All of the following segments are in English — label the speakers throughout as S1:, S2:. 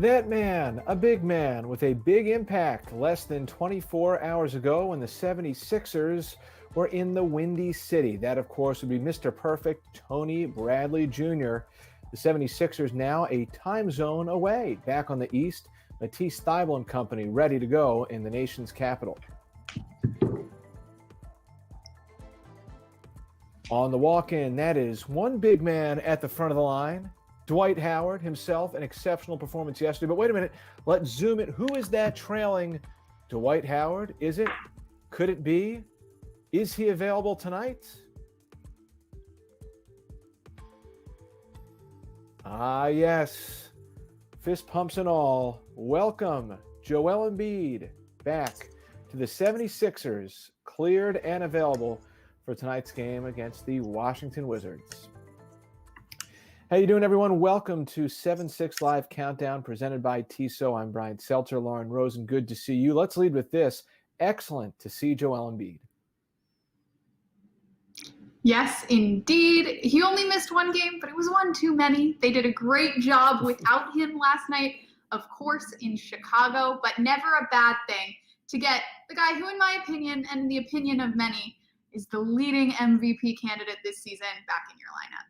S1: That man, a big man with a big impact less than 24 hours ago when the 76ers were in the Windy City. That, of course, would be Mr. Perfect, Tony Bradley Jr. The 76ers now a time zone away, back on the East. Matisse Thybulle and company ready to go in the nation's capital. On the walk-in, that is one big man at the front of the line. Dwight Howard himself, an exceptional performance yesterday. But wait a minute, let's zoom in. Who is that trailing Dwight Howard? Is it? Could it be? Is he available tonight? Ah, yes. Fist pumps and all. Welcome, Joel Embiid, back to the 76ers, cleared and available for tonight's game against the Washington Wizards. How you doing, everyone? Welcome to 7-6 Live Countdown presented by Tissot. I'm Brian Seltzer, Lauren Rosen. Good to see you. Let's lead with this. Excellent to see Joel Embiid.
S2: Yes, indeed. He only missed one game, but it was one too many. They did a great job without him last night, of course, in Chicago, but never a bad thing to get the guy who, in my opinion, and in the opinion of many, is the leading MVP candidate this season back in your lineup.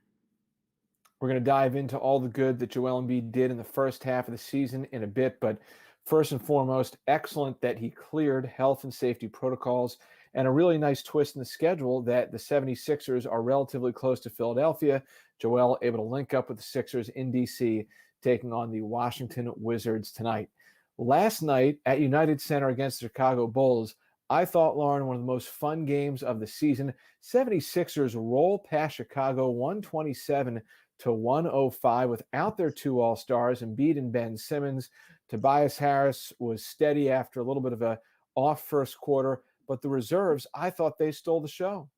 S1: We're going to dive into all the good that Joel Embiid did in the first half of the season in a bit, but first and foremost, excellent that he cleared health and safety protocols, and a really nice twist in the schedule that the 76ers are relatively close to Philadelphia. Joel able to link up with the Sixers in D.C., taking on the Washington Wizards tonight. Last night at United Center against the Chicago Bulls, I thought, Lauren, one of the most fun games of the season. 76ers roll past Chicago 127-105 without their two All-Stars, Embiid and Ben Simmons. Tobias Harris was steady after a little bit of a off first quarter, but the reserves, I thought they stole the show.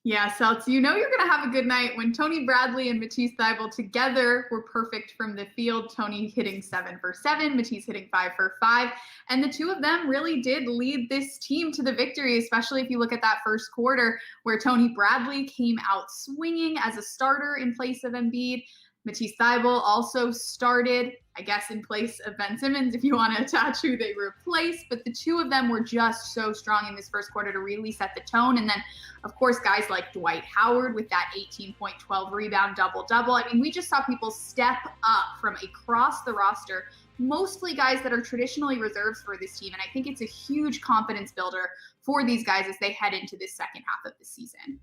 S2: Yeah, Seltz, you know you're going to have a good night when Tony Bradley and Matisse Thybulle together were perfect from the field. Tony hitting 7 for 7, Matisse hitting 5 for 5. And the two of them really did lead this team to the victory, especially if you look at that first quarter where Tony Bradley came out swinging as a starter in place of Embiid. Matisse Thybulle also started, I guess, in place of Ben Simmons, if you want to attach who they replaced. But the two of them were just so strong in this first quarter to really set the tone. And then, of course, guys like Dwight Howard with that 18.12 rebound double-double. I mean, we just saw people step up from across the roster, mostly guys that are traditionally reserves for this team. And I think it's a huge confidence builder for these guys as they head into this second half of the season.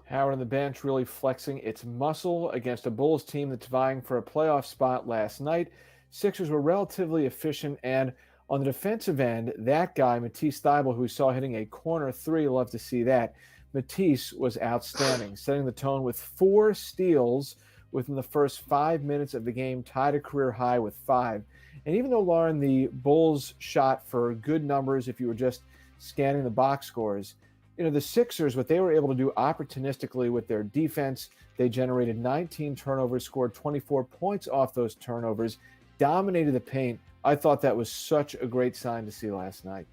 S1: Howard on the bench really flexing its muscle against a Bulls team that's vying for a playoff spot last night. Sixers were relatively efficient, and on the defensive end, that guy, Matisse Thybulle, who we saw hitting a corner three, love to see that. Matisse was outstanding, setting the tone with 4 steals within the first 5 minutes of the game, tied a career high with 5. And even though, Lauren, the Bulls shot for good numbers if you were just scanning the box scores, you know, the Sixers, what they were able to do opportunistically with their defense, they generated 19 turnovers, scored 24 points off those turnovers, dominated the paint. I thought that was such a great sign to see last night.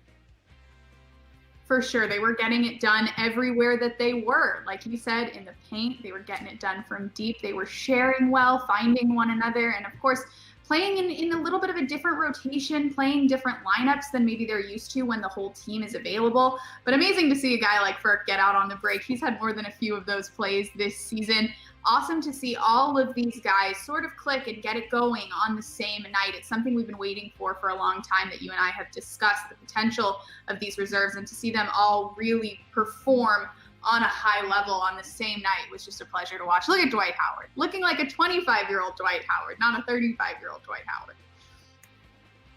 S2: For sure. They were getting it done everywhere that they were. Like you said, in the paint, they were getting it done from deep. They were sharing well, finding one another, and of course, playing in a little bit of a different rotation, playing different lineups than maybe they're used to when the whole team is available. But amazing to see a guy like Ferk get out on the break. He's had more than a few of those plays this season. Awesome to see all of these guys sort of click and get it going on the same night. It's something we've been waiting for a long time, that you and I have discussed the potential of these reserves, and to see them all really perform on a high level on the same night was just a pleasure to watch. Look at Dwight Howard, looking like a 25-year-old Dwight Howard, not a 35-year-old Dwight Howard.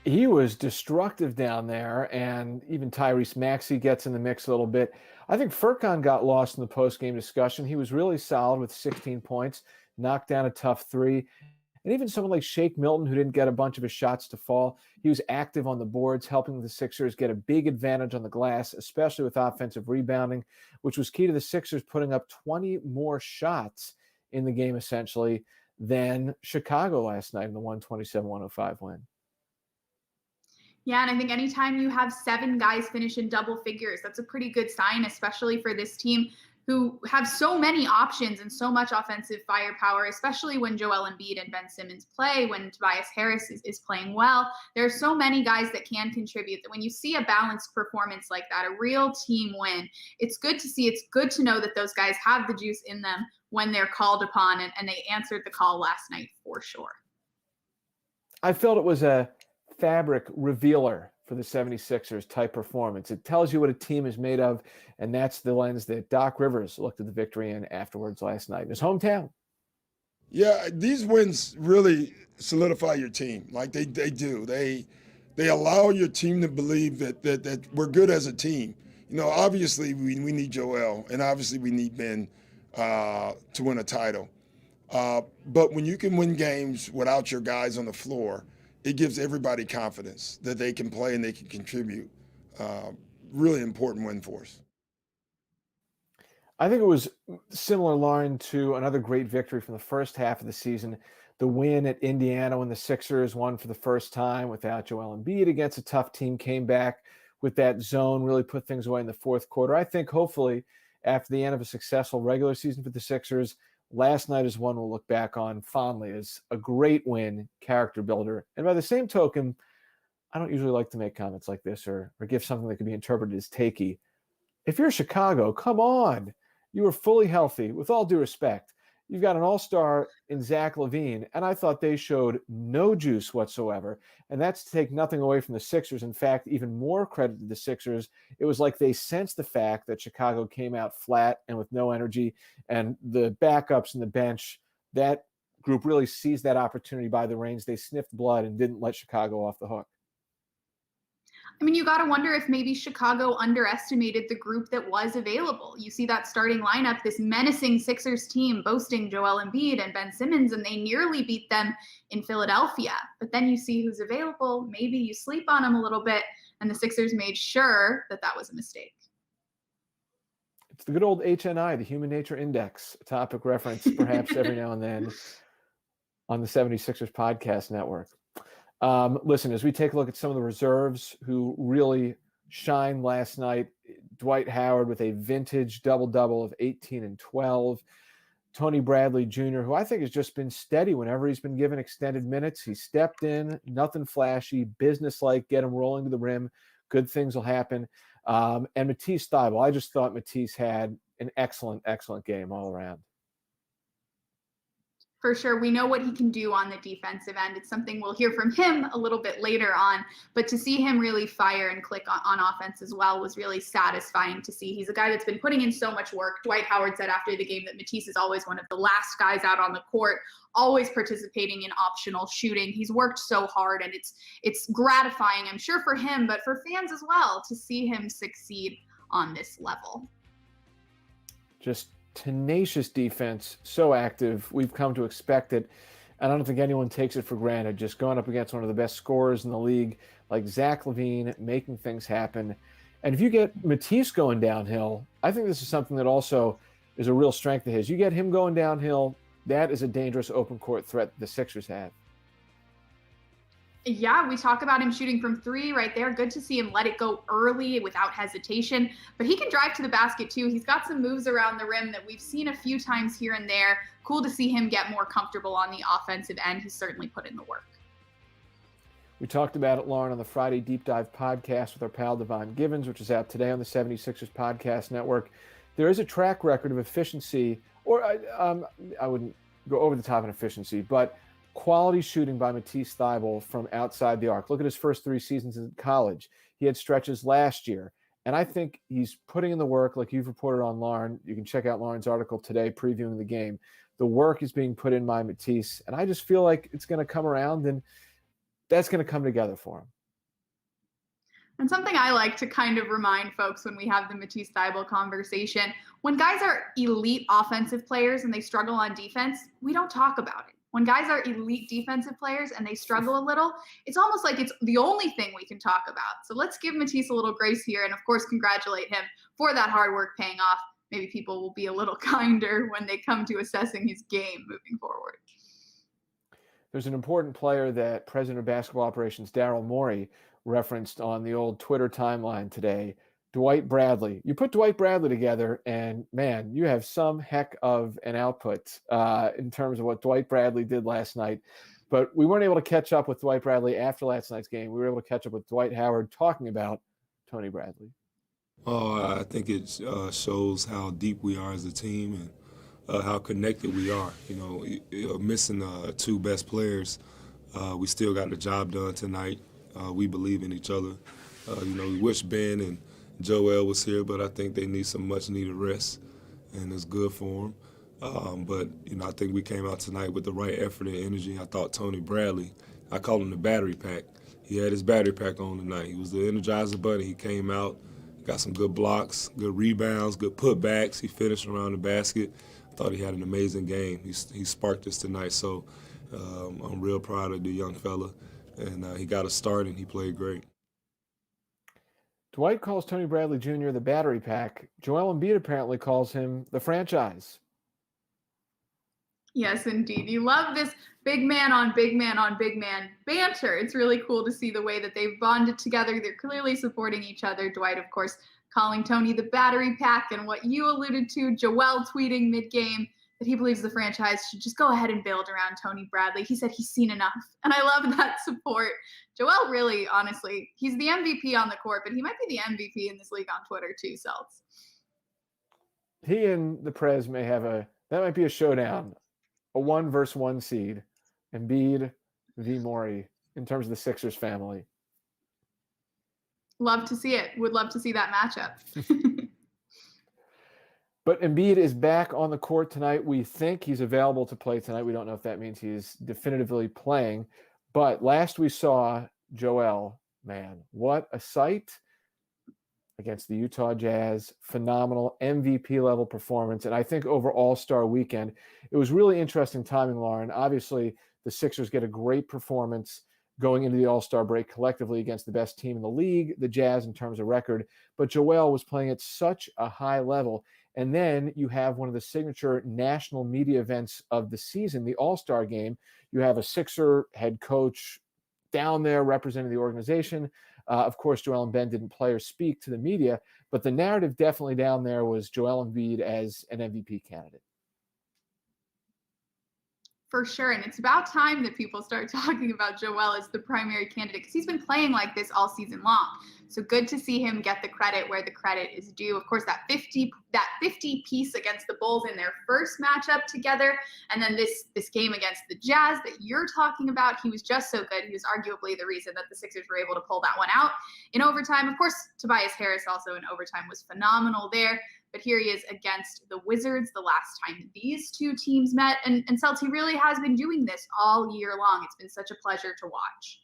S1: He was destructive down there, and even Tyrese Maxey gets in the mix a little bit. I think Furkan got lost in the post-game discussion. He was really solid with 16 points, knocked down a tough 3. And even someone like Shake Milton, who didn't get a bunch of his shots to fall, he was active on the boards, helping the Sixers get a big advantage on the glass, especially with offensive rebounding, which was key to the Sixers putting up 20 more shots in the game, essentially, than Chicago last night in the 127-105 win.
S2: Yeah, and I think anytime you have 7 guys finish in double figures, that's a pretty good sign, especially for this team who have so many options and so much offensive firepower, especially when Joel Embiid and Ben Simmons play, when Tobias Harris is playing well. There are so many guys that can contribute that when you see a balanced performance like that, a real team win, it's good to see. It's good to know that those guys have the juice in them when they're called upon, and they answered the call last night for sure.
S1: I felt it was a fabric revealer for the 76ers type performance. It tells you what a team is made of, and that's the lens that Doc Rivers looked at the victory in afterwards last night in his hometown.
S3: Yeah, these wins really solidify your team. Like they do. They allow your team to believe that we're good as a team. You know, obviously we need Joel, and obviously we need Ben to win a title. But when you can win games without your guys on the floor, it gives everybody confidence that they can play and they can contribute. Really important win for us.
S1: I think it was similar, Lauren, to another great victory from the first half of the season. The win at Indiana when the Sixers won for the first time without Joel Embiid against a tough team, came back with that zone, really put things away in the fourth quarter. I think hopefully after the end of a successful regular season for the Sixers, last night is one we'll look back on fondly as a great win, character builder. And by the same token, I don't usually like to make comments like this or give something that could be interpreted as takey. If you're Chicago, come on. You were fully healthy. With all due respect, you've got an all-star in Zach LaVine, and I thought they showed no juice whatsoever. And that's to take nothing away from the Sixers. In fact, even more credit to the Sixers. It was like they sensed the fact that Chicago came out flat and with no energy, and the backups and the bench, that group really seized that opportunity by the reins. They sniffed blood and didn't let Chicago off the hook.
S2: I mean, you got to wonder if maybe Chicago underestimated the group that was available. You see that starting lineup, this menacing Sixers team boasting Joel Embiid and Ben Simmons, and they nearly beat them in Philadelphia. But then you see who's available. Maybe you sleep on them a little bit, and the Sixers made sure that that was a mistake.
S1: It's the good old HNI, the Human Nature Index, a topic reference perhaps every now and then on the 76ers Podcast Network. Listen, as we take a look at some of the reserves who really shined last night, Dwight Howard with a vintage double-double of 18 and 12. Tony Bradley Jr., who I think has just been steady whenever he's been given extended minutes. He stepped in, nothing flashy, business-like, get him rolling to the rim. Good things will happen. And Matisse Thybulle, I just thought Matisse had an excellent, excellent game all around.
S2: For sure. We know what he can do on the defensive end. It's something we'll hear from him a little bit later on. But to see him really fire and click on offense as well was really satisfying to see. He's a guy that's been putting in so much work. Dwight Howard said after the game that Matisse is always one of the last guys out on the court, always participating in optional shooting. He's worked so hard, and it's gratifying, I'm sure, for him, but for fans as well, to see him succeed on this level.
S1: Just tenacious defense, so active. We've come to expect it, and I don't think anyone takes it for granted. Just going up against one of the best scorers in the league, like Zach LaVine, making things happen. And if you get Matisse going downhill, I think this is something that also is a real strength of his. You get him going downhill, that is a dangerous open court threat the Sixers have.
S2: Yeah, we talk about him shooting from three right there. Good to see him let it go early without hesitation. But he can drive to the basket too. He's got some moves around the rim that we've seen a few times here and there. Cool to see him get more comfortable on the offensive end. He's certainly put in the work.
S1: We talked about it, Lauren, on the Friday Deep Dive podcast with our pal Devon Givens, which is out today on the 76ers Podcast Network. There is a track record of efficiency, or I wouldn't go over the top in efficiency, but quality shooting by Matisse Thybulle from outside the arc. Look at his first 3 seasons in college. He had stretches last year. And I think he's putting in the work, like you've reported on Lauren. You can check out Lauren's article today previewing the game. The work is being put in by Matisse. And I just feel like it's going to come around, and that's going to come together for him.
S2: And something I like to kind of remind folks when we have the Matisse Thybulle conversation, when guys are elite offensive players and they struggle on defense, we don't talk about it. When guys are elite defensive players and they struggle a little, it's almost like it's the only thing we can talk about. So let's give Matisse a little grace here and, of course, congratulate him for that hard work paying off. Maybe people will be a little kinder when they come to assessing his game moving forward.
S1: There's an important player that President of Basketball Operations Daryl Morey referenced on the old Twitter timeline today, Dwight Bradley. You put Dwight Bradley together, and man, you have some heck of an output in terms of what Dwight Bradley did last night. But we weren't able to catch up with Dwight Bradley after last night's game. We were able to catch up with Dwight Howard talking about Tony Bradley.
S4: I think it shows how deep we are as a team and how connected we are. Missing two best players, we still got the job done tonight. We believe in each other. We wish Ben and Joel was here, but I think they need some much-needed rest, and it's good for them. But I think we came out tonight with the right effort and energy. I thought Tony Bradley, I call him the battery pack. He had his battery pack on tonight. He was the Energizer Bunny. He came out, got some good blocks, good rebounds, good putbacks. He finished around the basket. I thought he had an amazing game. He sparked us tonight, so I'm real proud of the young fella. And he got a start, and he played great.
S1: Dwight calls Tony Bradley Jr. the battery pack. Joel Embiid apparently calls him the franchise.
S2: Yes, indeed. You love this big man on big man on big man banter. It's really cool to see the way that they've bonded together. They're clearly supporting each other. Dwight, of course, calling Tony the battery pack, and what you alluded to, Joel tweeting mid-game that he believes the franchise should just go ahead and build around Tony Bradley. He said he's seen enough, and I love that support. Joel really, honestly, he's the MVP on the court, but he might be the MVP in this league on Twitter too, Seltz.
S1: He and the Prez may have that might be a showdown, a 1-versus-1 seed, Embiid v. Morey in terms of the Sixers family.
S2: Love to see it. Would love to see that matchup.
S1: But Embiid is back on the court tonight. We think he's available to play tonight. We don't know if that means he's definitively playing. But last we saw Joel, man, what a sight against the Utah Jazz. Phenomenal MVP level performance. And I think over All-Star weekend, it was really interesting timing, Lauren. Obviously, the Sixers get a great performance going into the All-Star break collectively against the best team in the league, the Jazz in terms of record. But Joel was playing at such a high level. And then you have one of the signature national media events of the season, the All-Star game. You have a Sixer head coach down there representing the organization. Of course, Joel and Ben didn't play or speak to the media, but the narrative definitely down there was Joel Embiid as an MVP candidate.
S2: For sure. And it's about time that people start talking about Joel as the primary candidate, because he's been playing like this all season long. So good to see him get the credit where the credit is due. Of course, that 50 piece against the Bulls in their first matchup together. And then this game against the Jazz that you're talking about, he was just so good. He was arguably the reason that the Sixers were able to pull that one out in overtime. Of course, Tobias Harris also in overtime was phenomenal there. But here he is against the Wizards the last time these two teams met. And Celts, he really has been doing this all year long. It's been such a pleasure to watch.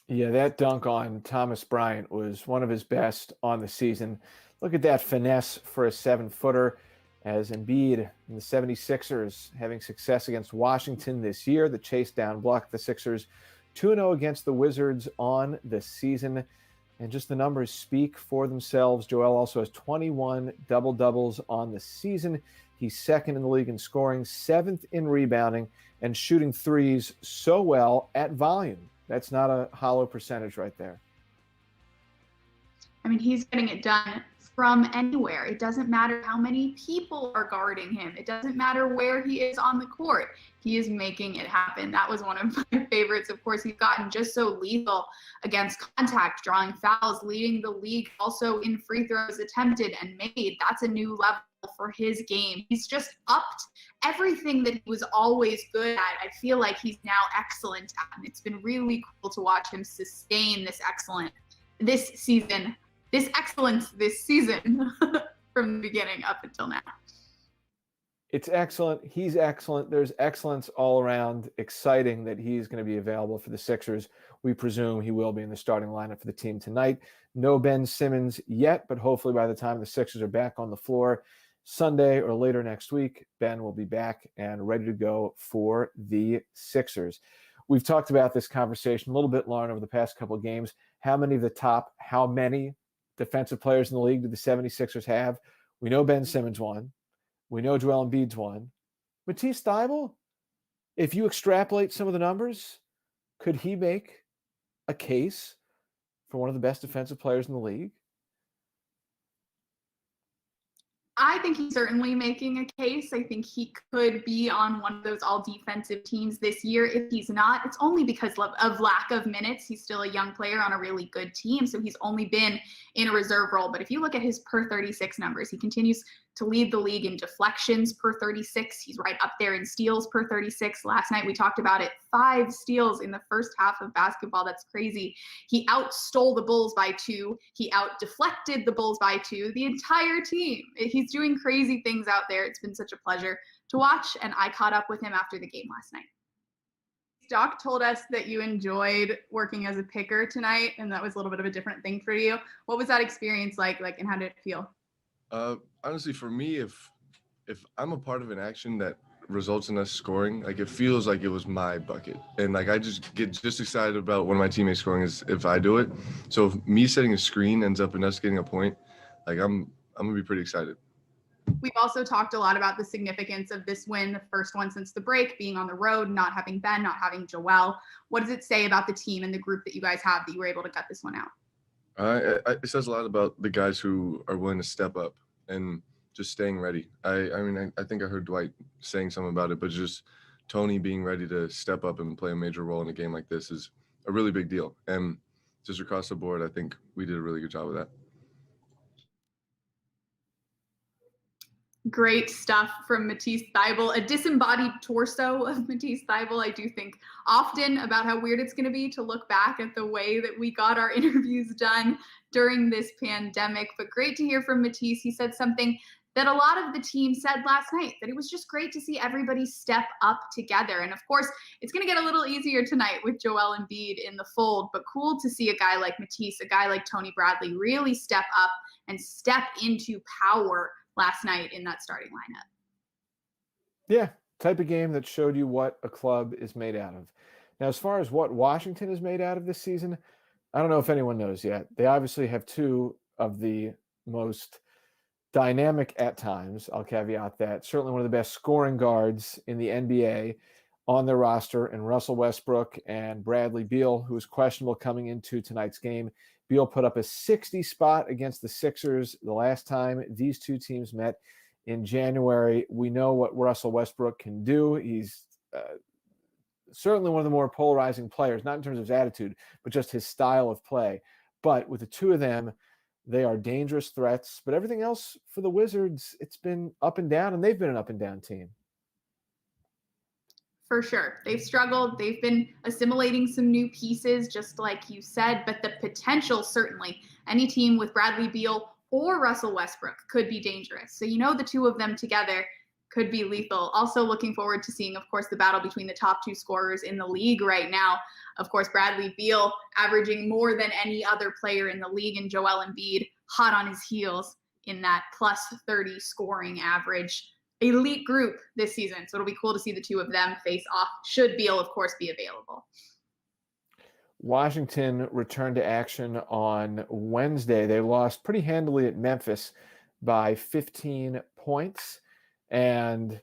S1: Yeah, that dunk on Thomas Bryant was one of his best on the season. Look at that finesse for a 7-footer as Embiid and the 76ers having success against Washington this year. The chase down block the Sixers 2-0 against the Wizards on the season. And just the numbers speak for themselves. Joel also has 21 double-doubles on the season. He's second in the league in scoring, 7th in rebounding, and shooting threes so well at volume. That's not a hollow percentage right there.
S2: I mean, he's getting it done from anywhere. It doesn't matter how many people are guarding him. It doesn't matter where he is on the court. He is making it happen. That was one of my favorites. Of course, he's gotten just so lethal against contact, drawing fouls, leading the league also in free throws attempted and made. That's a new level for his game. He's just upped everything that he was always good at. I feel like he's now excellent at, and it's been really cool to watch him sustain this excellence this season from the beginning up until now.
S1: It's excellent. He's excellent. There's excellence all around. Exciting that he's going to be available for the Sixers. We presume he will be in the starting lineup for the team tonight. No Ben Simmons yet, but hopefully by the time the Sixers are back on the floor Sunday or later next week, Ben will be back and ready to go for the Sixers. We've talked about this conversation a little bit, Lauren, over the past couple of games. How many defensive players in the league do the 76ers have? We know Ben Simmons won. We know Joel Embiid's won. Matisse Thybulle, if you extrapolate some of the numbers, could he make a case for one of the best defensive players in the league?
S2: I think he's certainly making a case. I think he could be on one of those all-defensive teams this year. If he's not, it's only because of lack of minutes. He's still a young player on a really good team, so he's only been in a reserve role. But if you look at his per 36 numbers, he continues to lead the league in deflections per 36. He's right up there in steals per 36. Last night we talked about it, 5 steals in the first half of basketball. That's crazy. He outstole the Bulls by 2. He out-deflected the Bulls by 2. The entire team. He's doing crazy things out there. It's been such a pleasure to watch, and I caught up with him after the game last night. Doc told us that you enjoyed working as a picker tonight, and that was a little bit of a different thing for you. What was that experience like, and how did it feel?
S5: Honestly, for me, if I'm a part of an action that results in us scoring, like it feels like it was my bucket, and like I just get excited about one of my teammates scoring is if I do it. So if me setting a screen ends up in us getting a point, like I'm gonna be pretty excited.
S2: We've also talked a lot about the significance of this win, the first one since the break, being on the road, not having Ben, not having Joel. What does it say about the team and the group that you guys have that you were able to gut this one out?
S5: It says a lot about the guys who are willing to step up and just staying ready. I think I heard Dwight saying something about it, but just Tony being ready to step up and play a major role in a game like this is a really big deal. And just across the board, I think we did a really good job of that.
S2: Great stuff from Matisse Thybulle, a disembodied torso of Matisse Thybulle. I do think often about how weird it's going to be to look back at the way that we got our interviews done during this pandemic. But great to hear from Matisse. He said something that a lot of the team said last night, that it was just great to see everybody step up together. And of course, it's going to get a little easier tonight with Joel Embiid in the fold, but cool to see a guy like Matisse, a guy like Tony Bradley really step up and step into power last night in that starting lineup.
S1: Yeah, type of game that showed you what a club is made out of. Now, as far as what Washington is made out of this season, I don't know if anyone knows yet. They obviously have 2 of the most dynamic at times, I'll caveat that, certainly one of the best scoring guards in the NBA on their roster, and Russell Westbrook and Bradley Beal, who is questionable coming into tonight's game. Beal put up a 60 spot against the Sixers the last time these 2 teams met in January. We know what Russell Westbrook can do. He's certainly one of the more polarizing players, not in terms of his attitude, but just his style of play. But with the 2 of them, they are dangerous threats. But everything else for the Wizards, it's been up and down, and they've been an up and down team.
S2: For sure. They've struggled. They've been assimilating some new pieces, just like you said, but the potential, certainly, any team with Bradley Beal or Russell Westbrook could be dangerous. So, the 2 of them together could be lethal. Also looking forward to seeing, of course, the battle between the top 2 scorers in the league right now. Of course, Bradley Beal averaging more than any other player in the league, and Joel Embiid hot on his heels in that plus 30 scoring average. Elite group this season. So it'll be cool to see the 2 of them face off, should Beal, of course, be available.
S1: Washington returned to action on Wednesday. They lost pretty handily at Memphis by 15 points. And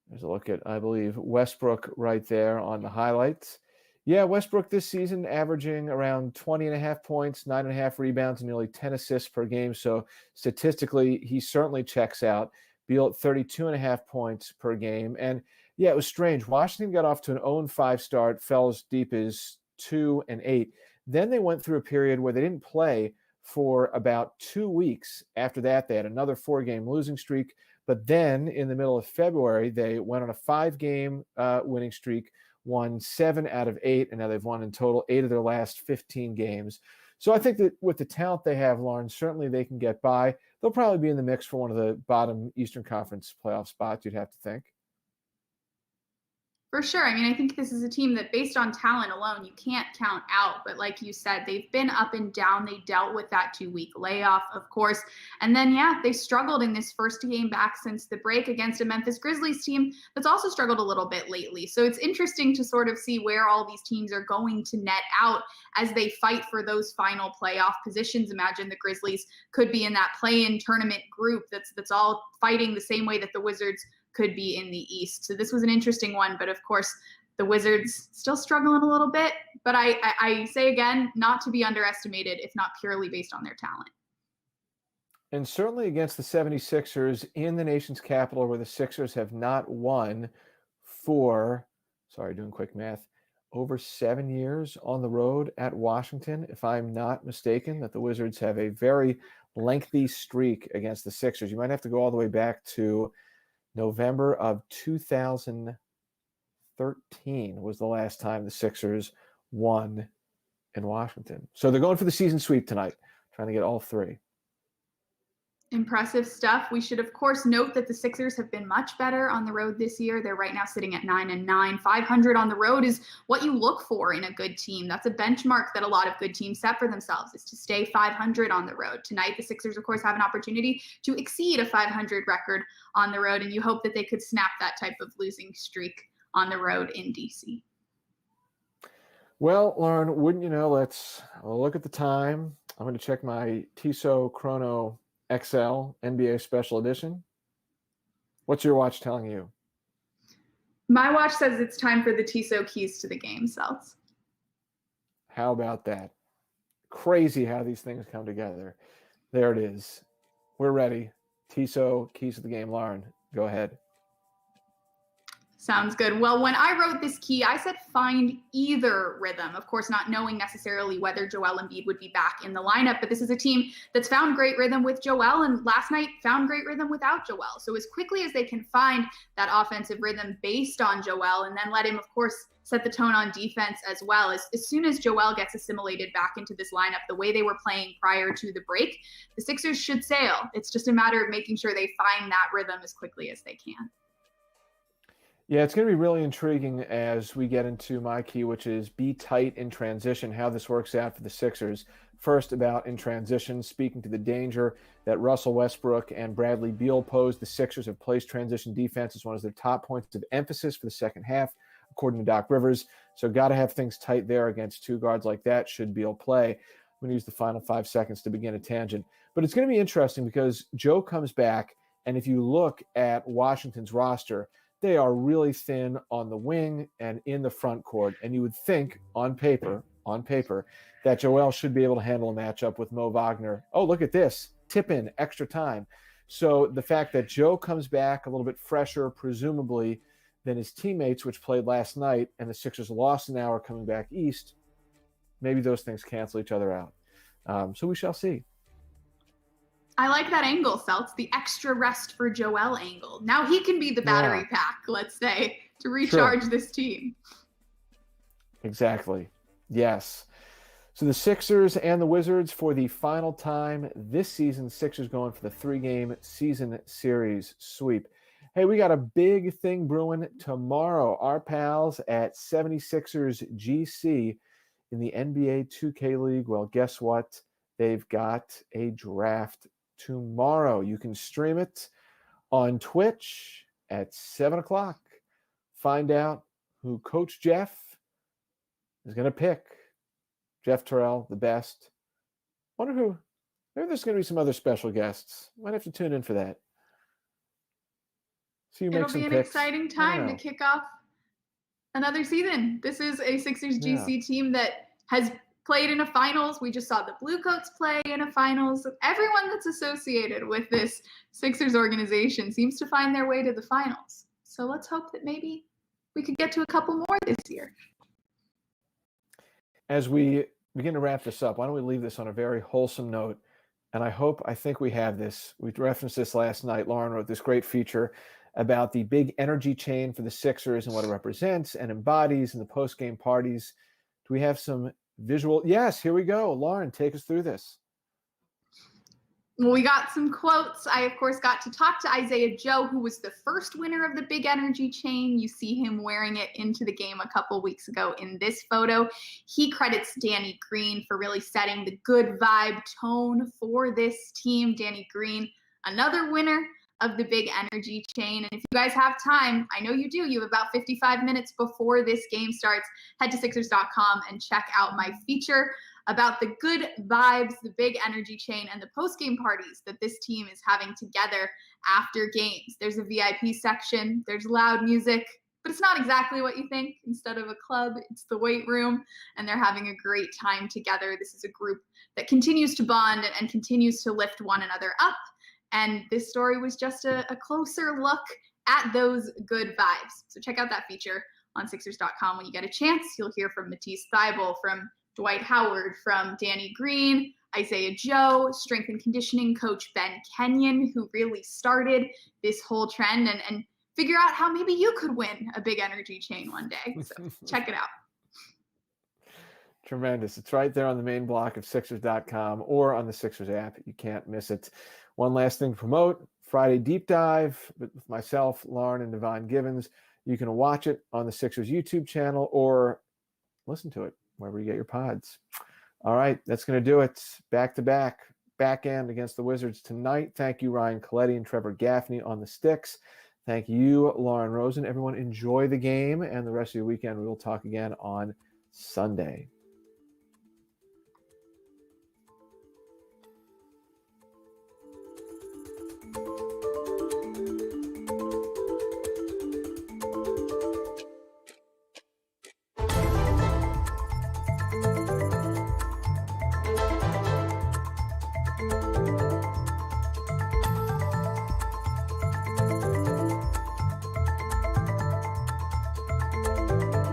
S1: there's a look at, I believe, Westbrook right there on the highlights. Yeah, Westbrook this season averaging around 20.5 points, 9.5 rebounds, and nearly 10 assists per game. So statistically, he certainly checks out. Beal at 32.5 points per game. And yeah, it was strange. Washington got off to an 0-5 start, fell as deep as 2-8. Then they went through a period where they didn't play for about 2 weeks. After that, they had another 4-game losing streak. But then in the middle of February, they went on a 5-game winning streak, won 7 out of 8, and now they've won in total 8 of their last 15 games. So I think that with the talent they have, Lauren, certainly they can get by. They'll probably be in the mix for one of the bottom Eastern Conference playoff spots, you'd have to think.
S2: For sure. I think this is a team that, based on talent alone, you can't count out. But like you said, they've been up and down. They dealt with that 2-week layoff, of course. And then, they struggled in this first game back since the break against a Memphis Grizzlies team that's also struggled a little bit lately. So it's interesting to sort of see where all these teams are going to net out as they fight for those final playoff positions. Imagine the Grizzlies could be in that play-in tournament group that's all fighting the same way that the Wizards could be in the East. So this was an interesting one, but of course the Wizards still struggling a little bit, but I say again, not to be underestimated, if not purely based on their talent.
S1: And certainly against the 76ers in the nation's capital, where the Sixers have not won for, sorry, doing quick math, over 7 years on the road at Washington. If I'm not mistaken, that the Wizards have a very lengthy streak against the Sixers. You might have to go all the way back to November of 2013 was the last time the Sixers won in Washington. So they're going for the season sweep tonight, trying to get all three.
S2: Impressive stuff. We should, of course, note that the Sixers have been much better on the road this year. They're right now sitting at 9-9. 500 on the road is what you look for in a good team. That's a benchmark that a lot of good teams set for themselves, is to stay 500 on the road. Tonight, the Sixers, of course, have an opportunity to exceed a 500 record on the road, and you hope that they could snap that type of losing streak on the road in DC.
S1: Well, Lauren, wouldn't you know, let's look at the time. I'm going to check my Tissot Chrono XL NBA Special Edition. What's your watch telling you?
S2: My watch says it's time for the Tissot keys to the game, Seltz.
S1: How about that? Crazy how these things come together. There it is. We're ready. Tissot keys to the game. Lauren, go ahead.
S2: Sounds good. Well, when I wrote this key, I said find either rhythm. Of course, not knowing necessarily whether Joel Embiid would be back in the lineup, but this is a team that's found great rhythm with Joel, and last night found great rhythm without Joel. So as quickly as they can find that offensive rhythm based on Joel, and then let him, of course, set the tone on defense as well. As soon as Joel gets assimilated back into this lineup, the way they were playing prior to the break, the Sixers should sail. It's just a matter of making sure they find that rhythm as quickly as they can.
S1: Yeah, it's going to be really intriguing as we get into my key, which is be tight in transition, how this works out for the Sixers. First, about in transition, speaking to the danger that Russell Westbrook and Bradley Beal pose, the Sixers have placed transition defense as one of their top points of emphasis for the second half, according to Doc Rivers. So got to have things tight there against two guards like that should Beal play. I'm going to use the final 5 seconds to begin a tangent. But it's going to be interesting because Joe comes back, and if you look at Washington's roster, they are really thin on the wing and in the front court. And you would think on paper, that Joel should be able to handle a matchup with Mo Wagner. Oh, look at this. Tip in, extra time. So the fact that Joe comes back a little bit fresher, presumably, than his teammates, which played last night, and the Sixers lost an hour coming back east, maybe those things cancel each other out. So we shall see.
S2: I like that angle, Seltz, the extra rest for Joel angle. Now he can be the battery pack, let's say, to recharge this team.
S1: Exactly. Yes. So the Sixers and the Wizards for the final time this season. Sixers going for the 3-game season series sweep. Hey, we got a big thing brewing tomorrow. Our pals at 76ers GC in the NBA 2K League. Well, guess what? They've got a draft tomorrow. You can stream it on Twitch at 7 o'clock. Find out who Coach Jeff is going to pick. Jeff Terrell, the best. Wonder who. Maybe there's going to be some other special guests. Might have to tune in for that. So you
S2: It'll be an exciting time to kick off another season. This is a Sixers GC team that has played in a finals. We just saw the Bluecoats play in a finals. Everyone that's associated with this Sixers organization seems to find their way to the finals. So let's hope that maybe we could get to a couple more this year.
S1: As we begin to wrap this up, why don't we leave this on a very wholesome note? And I think we have this. We referenced this last night. Lauren wrote this great feature about the big energy chain for the Sixers and what it represents and embodies in the post-game parties. Do we have some visual? Yes, here we go. Lauren, take us through this.
S2: Well, we got some quotes. I, of course, got to talk to Isaiah Joe, who was the first winner of the big energy chain. You see him wearing it into the game a couple weeks ago in this photo. He credits Danny Green for really setting the good vibe tone for this team. Danny Green, another winner of the big energy chain. And if you guys have time, I know you do, you have about 55 minutes before this game starts, head to Sixers.com and check out my feature about the good vibes, the big energy chain, and the post-game parties that this team is having together after games. There's a VIP section, there's loud music, but it's not exactly what you think. Instead of a club, it's the weight room, and they're having a great time together. This is a group that continues to bond and continues to lift one another up. And this story was just a closer look at those good vibes. So check out that feature on Sixers.com when you get a chance. You'll hear from Matisse Thybulle, from Dwight Howard, from Danny Green, Isaiah Joe, strength and conditioning coach Ben Kenyon, who really started this whole trend, and figure out how maybe you could win a big energy chain one day. So check it out.
S1: Tremendous. It's right there on the main block of Sixers.com or on the Sixers app. You can't miss it. One last thing to promote, Friday Deep Dive with myself, Lauren, and Devon Givens. You can watch it on the Sixers YouTube channel or listen to it wherever you get your pods. All right, that's going to do it. Back-to-back, back end against the Wizards tonight. Thank you, Ryan Coletti and Trevor Gaffney on the sticks. Thank you, Lauren Rosen. Everyone enjoy the game and the rest of your weekend. We will talk again on Sunday.